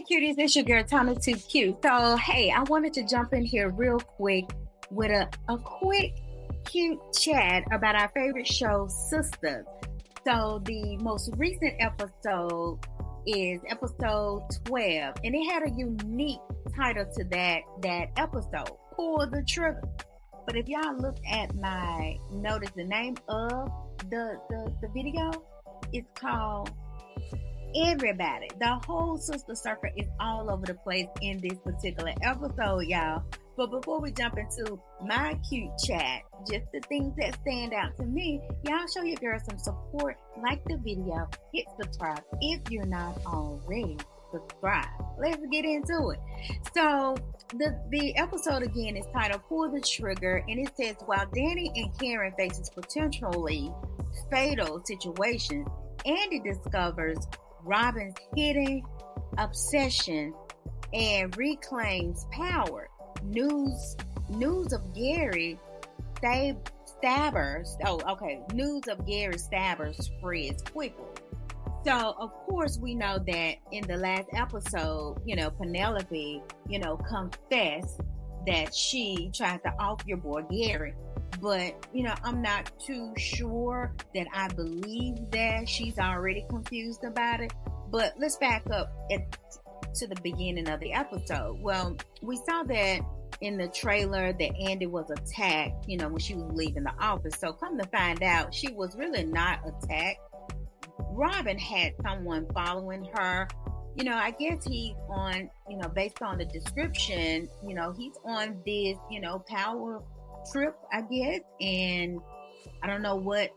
Cuties, it's your girl Tana Too Cute. So hey, I wanted to jump in here real quick with a quick cute chat about our favorite show, Sistas. So the most recent episode is episode 12, and it had a unique title to that episode, Pull the Trigger. But if y'all look at my notice, the name of the video is called Everybody. The whole sister circle is all over the place in this particular episode, y'all. But before we jump into my cute chat, just the things that stand out to me, y'all show your girl some support, like the video, hit subscribe if you're not already subscribed. Let's get into it. So the episode again is titled Pull the Trigger, and it says, while Danny and Karen faces potentially fatal situations, Andy discovers Robin's hidden obsession and reclaims power. News of Gary Stabbers. News of Gary Stabbers spreads quickly. So of course we know that in the last episode, Penelope, confessed that she tried to off your boy Gary. But, I'm not too sure that I believe that she's already confused about it. But let's back up to the beginning of the episode. Well, we saw that in the trailer that Andy was attacked, when she was leaving the office. So come to find out, she was really not attacked. Robin had someone following her. I guess he's on, based on the description, he's on this, power trip, I guess, and I don't know what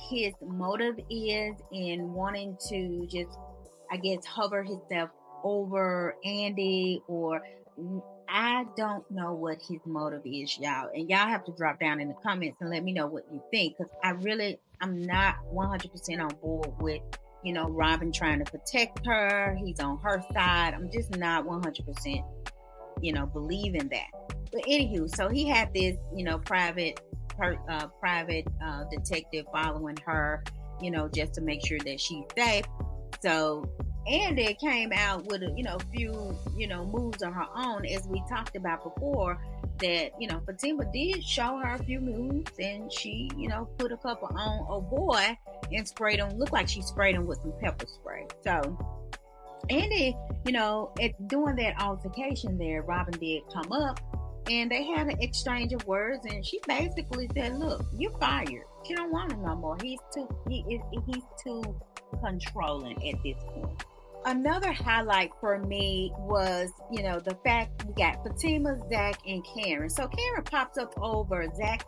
his motive is in wanting to just, I guess, hover himself over Andy, or I don't know what his motive is, y'all, and y'all have to drop down in the comments and let me know what you think, because I'm not 100% on board with Robin trying to protect her. He's on her side. I'm just not 100% believing that. But anywho, so he had this, private detective following her, just to make sure that she's safe. So Andy came out with a few, moves of her own, as we talked about before. That Fatima did show her a few moves, and she, put a couple on a boy and sprayed him. Looked like she sprayed him with some pepper spray. So Andy, during that altercation there, Robin did come up, and they had an exchange of words, and she basically said, "Look, you're fired. She don't want him no more. He's too controlling at this point." Another highlight for me was, the fact we got Fatima, Zach, and Karen. So Karen pops up over Zach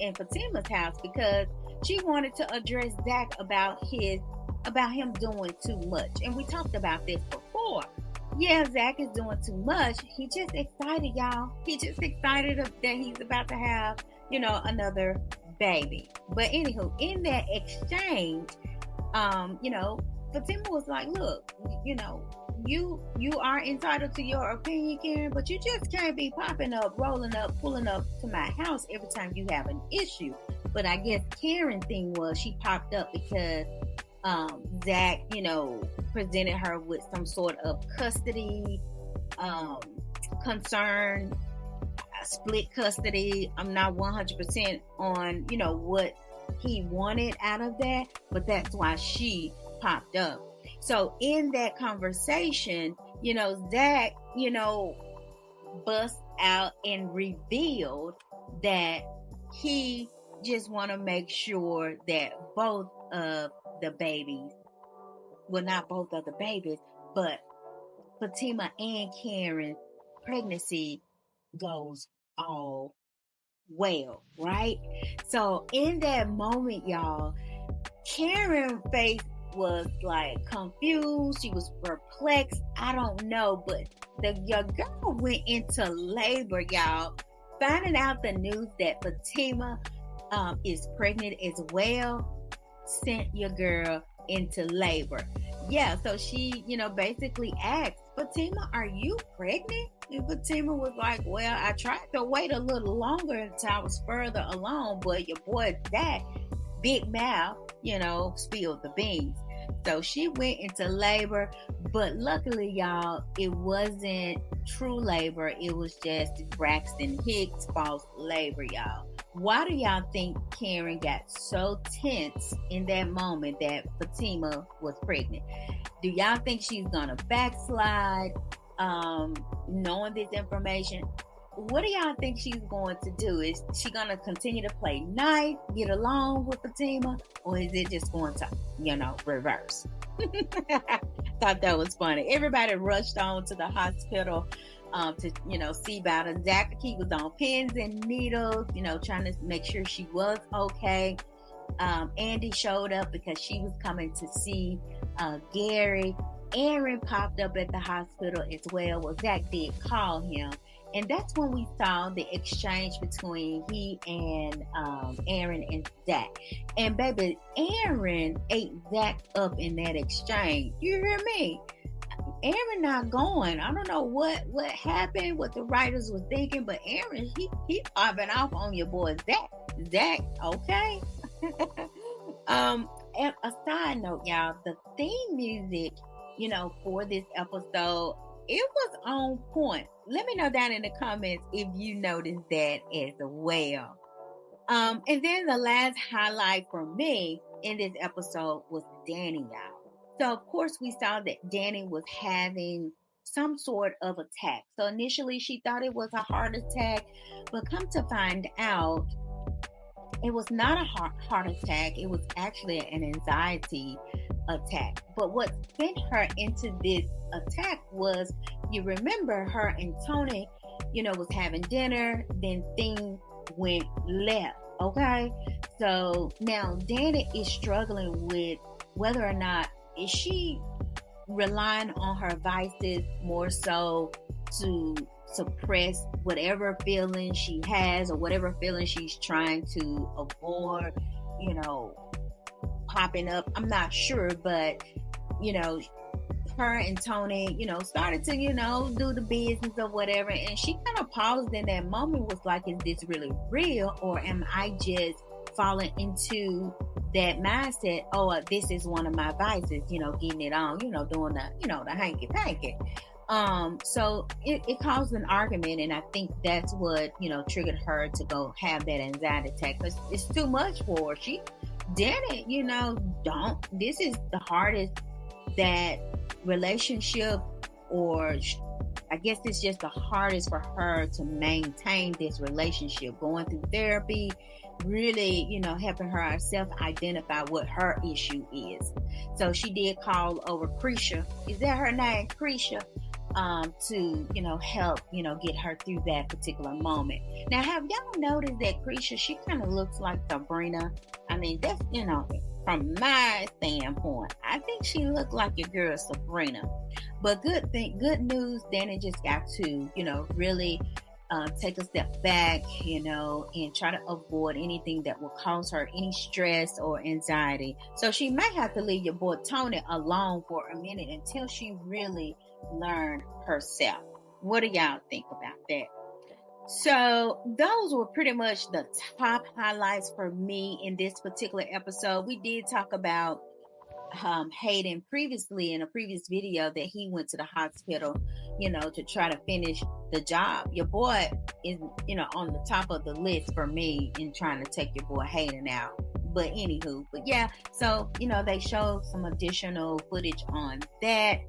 and Fatima's house because she wanted to address Zach about him doing too much. And we talked about this before. Yeah, Zach is doing too much. He just excited, y'all. He just excited that he's about to have, another baby. But anywho, in that exchange, Fatima was like, "Look, you are entitled to your opinion, Karen, but you just can't be popping up, rolling up, pulling up to my house every time you have an issue." But I guess Karen's thing was she popped up because Zach, presented her with some sort of custody concern, split custody. I'm not 100% on, what he wanted out of that, but that's why she popped up. So in that conversation, Zach, bust out and revealed that he just want to make sure that both of the babies, well, not both of the babies, but Fatima and Karen's pregnancy goes all well, right? So in that moment, y'all, Karen's face was like confused. She was perplexed. I don't know, but your girl went into labor, y'all. Finding out the news that Fatima is pregnant as well sent your girl into labor. Yeah, so she, basically asked, "Fatima, are you pregnant?" And Fatima was like, "Well, I tried to wait a little longer until I was further along, but your boy Zach, big mouth, spilled the beans." So she went into labor, but luckily, y'all, it wasn't true labor. It was just Braxton Hicks' false labor, y'all. Why do y'all think Karen got so tense in that moment that Fatima was pregnant? Do y'all think she's gonna backslide, knowing this information? What do y'all think she's going to do? Is she gonna continue to play nice, get along with Fatima, or is it just going to, reverse? Thought that was funny. Everybody rushed on to the hospital to, see about her. Zach, he was on pins and needles, trying to make sure she was okay. Andy showed up because she was coming to see Gary. Aaron popped up at the hospital as well. Well, Zach did call him. And that's when we saw the exchange between he and Aaron and Zach. And baby, Aaron ate Zach up in that exchange. You hear me? Aaron not going. I don't know what happened, what the writers was thinking, but Aaron, he popping off on your boy Zach. Zach, okay? And a side note, y'all, the theme music, for this episode, it was on point. Let me know down in the comments if you noticed that as well. And then the last highlight for me in this episode was Danny, y'all. So, of course, we saw that Danny was having some sort of attack. So, initially, she thought it was a heart attack. But come to find out, it was not a heart attack. It was actually an anxiety attack. But what sent her into this attack was, you remember her and Tony, was having dinner, then things went left. Okay. So now Danny is struggling with whether or not is she relying on her vices more so to suppress whatever feeling she has or whatever feeling she's trying to avoid, popping up. I'm not sure, but her and Tony, started to, do the business or whatever. And she kind of paused in that moment, was like, is this really real? Or am I just falling into that mindset? Oh, this is one of my vices, getting it on, doing the hanky-panky. So it caused an argument. And I think that's what, triggered her to go have that anxiety attack. Because it's too much for her. She didn't, this is the hardest that relationship, or I guess it's just the hardest for her to maintain this relationship, going through therapy, really, helping herself identify what her issue is. So she did call over Krisha. Is that her name? Krisha. To, help, get her through that particular moment. Now, have y'all noticed that Krisha, she kind of looks like Sabrina? I mean, that's, from my standpoint, I think she looked like your girl Sabrina. But good news, Danny just got to, really take a step back, and try to avoid anything that will cause her any stress or anxiety. So she might have to leave your boy Tony alone for a minute until she really learn herself. What do y'all think about that? So those were pretty much the top highlights for me in this particular episode. We did talk about Hayden previously in a previous video that he went to the hospital, to try to finish the job. Your boy is, on the top of the list for me in trying to take your boy Hayden out. But anywho, so, they showed some additional footage on that.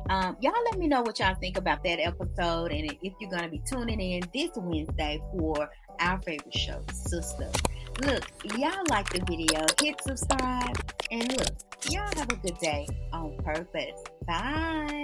Y'all let me know what y'all think about that episode, and if you're going to be tuning in this Wednesday for our favorite show, Sistas. Look, y'all like the video, hit subscribe, and look, y'all have a good day on purpose. Bye.